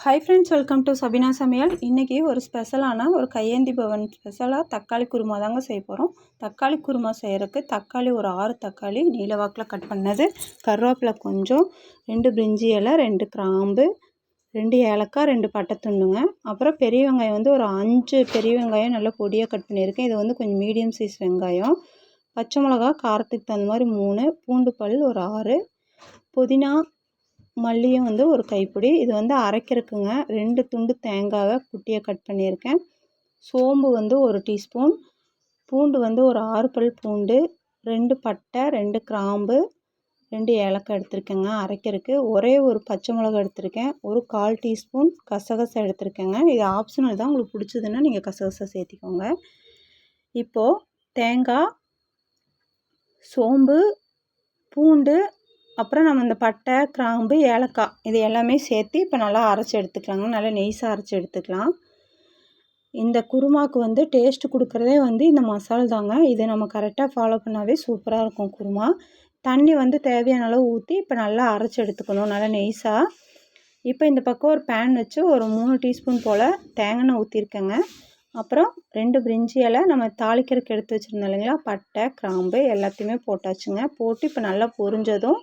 Hi friends, welcome to Sabina சமையல். இன்றைக்கி ஒரு ஸ்பெஷலான ஒரு கையேந்தி பவன் ஸ்பெஷலாக தக்காளி குருமா தாங்க செய்ய போகிறோம். தக்காளி குருமா செய்கிறதுக்கு தக்காளி ஒரு 6 தக்காளி நீல வாக்கில் கட் பண்ணது, கருவேப்பிலை கொஞ்சம், 2 பிரிஞ்சி இலை, 2 கிராம்பு, 2 ஏலக்காய், 2 பட்டை துண்டுங்க. அப்புறம் பெரிய வெங்காயம் வந்து ஒரு 5 பெரிய வெங்காயம் நல்லா பொடியாக கட் பண்ணியிருக்கேன். இது வந்து கொஞ்சம் மீடியம் சைஸ் வெங்காயம். பச்சை மிளகா காரத்துக்கு தகுந்த மாதிரி 3, பூண்டு பல் ஒரு 6, புதினா மல்லியும் வந்து ஒரு கைப்பிடி. இது வந்து அரைக்கிறதுக்குங்க. 2 துண்டு தேங்காவை குட்டியாக கட் பண்ணியிருக்கேன். சோம்பு வந்து 1 டீஸ்பூன், பூண்டு வந்து ஒரு 6 பல் பூண்டு, 2 பட்டை, 2 கிராம்பு, 2 ஏலக்காய் எடுத்திருக்கேங்க அரைக்கிறதுக்கு. ஒரே ஒரு பச்சை மிளகா எடுத்திருக்கேன். ஒரு 1/4 டீஸ்பூன் கசகசா எடுத்திருக்கேங்க. இது ஆப்ஷனல் தான், உங்களுக்கு பிடிச்சதுன்னா நீங்கள் கசகசா சேர்த்திக்கோங்க. இப்போது தேங்காய், சோம்பு, பூண்டு, அப்புறம் நம்ம இந்த பட்டை, கிராம்பு, ஏலக்காய் இது எல்லாமே சேர்த்து இப்போ நல்லா அரைச்சி எடுத்துக்கலாங்க. நல்லா நெய்ஸாக அரைச்சி எடுத்துக்கலாம். இந்த குருமாவுக்கு வந்து டேஸ்ட்டு கொடுக்குறதே வந்து இந்த மசாலா தாங்க. இதை நம்ம கரெக்டாக ஃபாலோ பண்ணாவே சூப்பராக இருக்கும் குருமா. தண்ணி வந்து தேவையான அளவு ஊற்றி இப்போ நல்லா அரைச்சி எடுத்துக்கணும், நல்லா நெய்ஸாக. இப்போ இந்த பக்கம் ஒரு பேன் வச்சு ஒரு 3 டீஸ்பூன் போல் தேங்காய் எண்ணெய் ஊற்றிருக்கேங்க. அப்புறம் 2 பிரிஞ்சி இலை நம்ம தாளிக்கிறதுக்கு எடுத்து வச்சுருந்தோம் இல்லைங்களா, பட்டை, கிராம்பு எல்லாத்தையுமே போட்டாச்சுங்க. போட்டு இப்போ நல்லா பொரிஞ்சதும்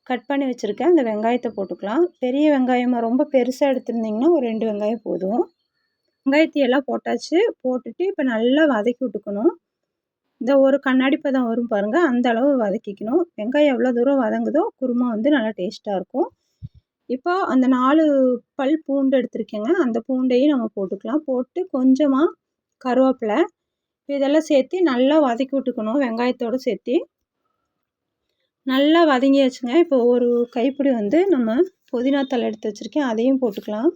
கட் பண்ணி வச்சுருக்கேன் அந்த வெங்காயத்தை போட்டுக்கலாம். பெரிய வெங்காயமாக ரொம்ப பெருசாக எடுத்துருந்திங்கன்னா ஒரு 2 வெங்காயம் போதும். வெங்காயத்தையெல்லாம் போட்டாச்சு. போட்டுட்டு இப்போ நல்லா வதக்கி விட்டுக்கணும். இந்த ஒரு கண்ணாடி பதம் வரும் பாருங்கள், அந்த அளவு வதக்கிக்கணும். வெங்காயம் எவ்வளோ தூரம் வதங்குதோ குருமா வந்து நல்லா டேஸ்ட்டாக இருக்கும். இப்போ அந்த 4 பல் பூண்டு எடுத்துருக்கேங்க, அந்த பூண்டையும் நம்ம போட்டுக்கலாம். போட்டு கொஞ்சமாக கருவேப்பிலை இதெல்லாம் சேர்த்து நல்லா வதக்கி விட்டுக்கணும் வெங்காயத்தோடு சேர்த்து. நல்லா வதங்கியாச்சுங்க. இப்போ ஒரு கைப்பிடி வந்து நம்ம புதினா தழை எடுத்து வச்சுருக்கேன், அதையும் போட்டுக்கலாம்.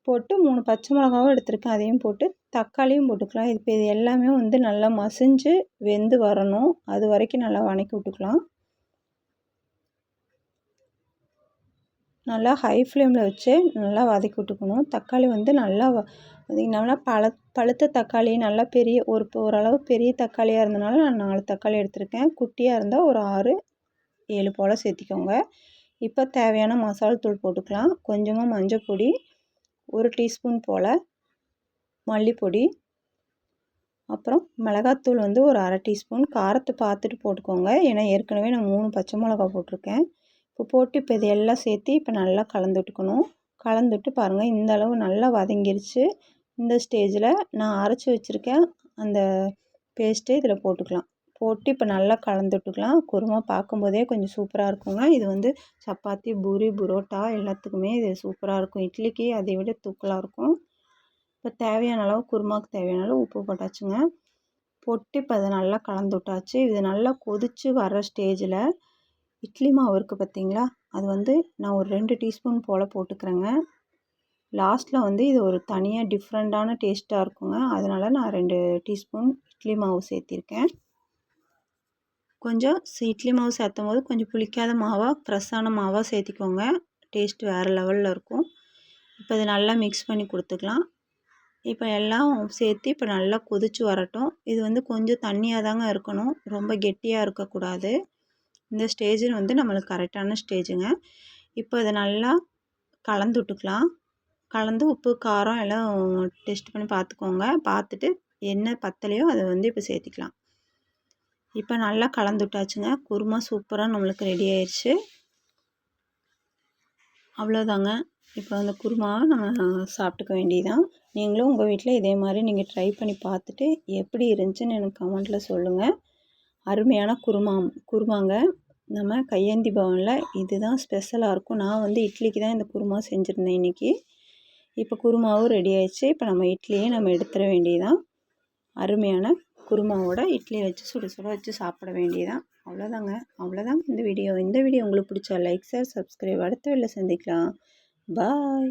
போட்டு 3 பச்சை மிளகாவும் எடுத்துருக்கேன், அதையும் போட்டு தக்காளியும் போட்டுக்கலாம். இப்போ இது எல்லாமே வந்து நல்லா மசிஞ்சு வெந்து வரணும், அது வரைக்கும் நல்லா வதக்கி விட்டுக்கலாம். நல்லா ஹை ஃப்ளேமில் வச்சு நல்லா வதக்கி விட்டுக்கணும். தக்காளி வந்து நல்லா நல்லா பழுத்த தக்காளி நல்லா பெரிய ஓரளவு பெரிய தக்காளியாக இருந்தனால நான் 4 தக்காளி எடுத்திருக்கேன். குட்டியாக இருந்தால் ஒரு 6, 7 போல் சேர்த்திக்கோங்க. இப்போ தேவையான மசாலா தூள் போட்டுக்கலாம். கொஞ்சமாக மஞ்சள் பொடி, 1 டீஸ்பூன் போல் மல்லிப்பொடி, அப்புறம் மிளகாத்தூள் வந்து ஒரு 1/2 டீஸ்பூன். காரத்தை பார்த்துட்டு போட்டுக்கோங்க, ஏன்னா ஏற்கனவே நான் 3 பச்சை மிளகா போட்டிருக்கேன். இப்போ போட்டு இப்போ இது எல்லாம் சேர்த்து இப்போ நல்லா கலந்து விட்டுக்கணும். கலந்துட்டு பாருங்கள், இந்த அளவு நல்லா வதங்கிருச்சு. இந்த ஸ்டேஜில் நான் அரைச்சி வச்சுருக்கேன் அந்த பேஸ்ட்டு இதில் போட்டுக்கலாம். போட்டு இப்போ நல்லா கலந்து விட்டுக்கலாம். குருமா பார்க்கும்போதே கொஞ்சம் சூப்பராக இருக்குங்க. இது வந்து சப்பாத்தி, பூரி, புரோட்டா எல்லாத்துக்குமே இது சூப்பராக இருக்கும். இட்லிக்கு அதை விட தூக்கலாக இருக்கும். இப்போ தேவையான அளவு குருமாவுக்கு தேவையான அளவு உப்பு போட்டாச்சுங்க. போட்டு இப்போ அதை நல்லா கலந்து விட்டாச்சு. இது நல்லா கொதித்து வர்ற ஸ்டேஜில் இட்லி மாவு இருக்குது பார்த்தீங்களா, அது வந்து நான் ஒரு 2 டீஸ்பூன் போல் போட்டுக்கிறேங்க. லாஸ்ட்டில் வந்து இது ஒரு தனியாக டிஃப்ரெண்ட்டான டேஸ்ட்டாக இருக்குங்க. அதனால் நான் 2 டீஸ்பூன் இட்லி மாவு சேர்த்திருக்கேன். கொஞ்சம் இட்லி மாவு சேர்த்தும் போது கொஞ்சம் புளிக்காத மாவாக ஃப்ரெஷ்ஷான மாவாக சேர்த்திக்கோங்க, டேஸ்ட் வேறு லெவலில் இருக்கும். இப்போ இதை நல்லா மிக்ஸ் பண்ணி கொடுத்துக்கலாம். இப்போ எல்லாம் சேர்த்து இப்போ நல்லா கொதித்து வரட்டும். இது வந்து கொஞ்சம் தண்ணியாக தாங்க இருக்கணும், ரொம்ப கெட்டியாக இருக்கக்கூடாது. இந்த ஸ்டேஜில் வந்து நம்மளுக்கு கரெக்டான ஸ்டேஜுங்க. இப்போ இதை நல்லா கலந்து விட்டுக்கலாம். கலந்து உப்பு காரம் எல்லாம் டெஸ்ட் பண்ணி பார்த்துக்கோங்க. பார்த்துட்டு என்ன பத்தலையோ அதை வந்து இப்போ சேர்த்திக்கலாம். இப்போ நல்லா கலந்து விட்டாச்சுங்க. குருமா சூப்பராக நம்மளுக்கு ரெடி ஆயிடுச்சு. அவ்வளோதாங்க. இப்போ அந்த குருமாவை நம்ம சாப்பிட்டுக்க வேண்டியதான். நீங்களும் உங்கள் வீட்டில் இதே மாதிரி நீங்கள் ட்ரை பண்ணி பார்த்துட்டு எப்படி இருந்துச்சுன்னு எனக்கு கமெண்ட்டில் சொல்லுங்கள். அருமையான குருமாங்க. நம்ம கையேந்தி பவனில் இதுதான் ஸ்பெஷலாக இருக்கும். நான் வந்து இட்லிக்கு தான் இந்த குருமா செஞ்சுருந்தேன் இன்றைக்கி. இப்போ குருமாவும் ரெடி ஆயிடுச்சு. இப்போ நம்ம இட்லியே நம்ம எடுத்துட வேண்டியதான். அருமையான குருமாவோட இட்லி வச்சு சுட சுட வச்சு சாப்பிட வேண்டியதான். அவ்வளோதாங்க இந்த வீடியோ. இந்த வீடியோ உங்களுக்கு பிடிச்சா லைக், ஷேர், சப்ஸ்கிரைப். அடுத்த வீடியோவில் சந்திக்கலாம். பாய்.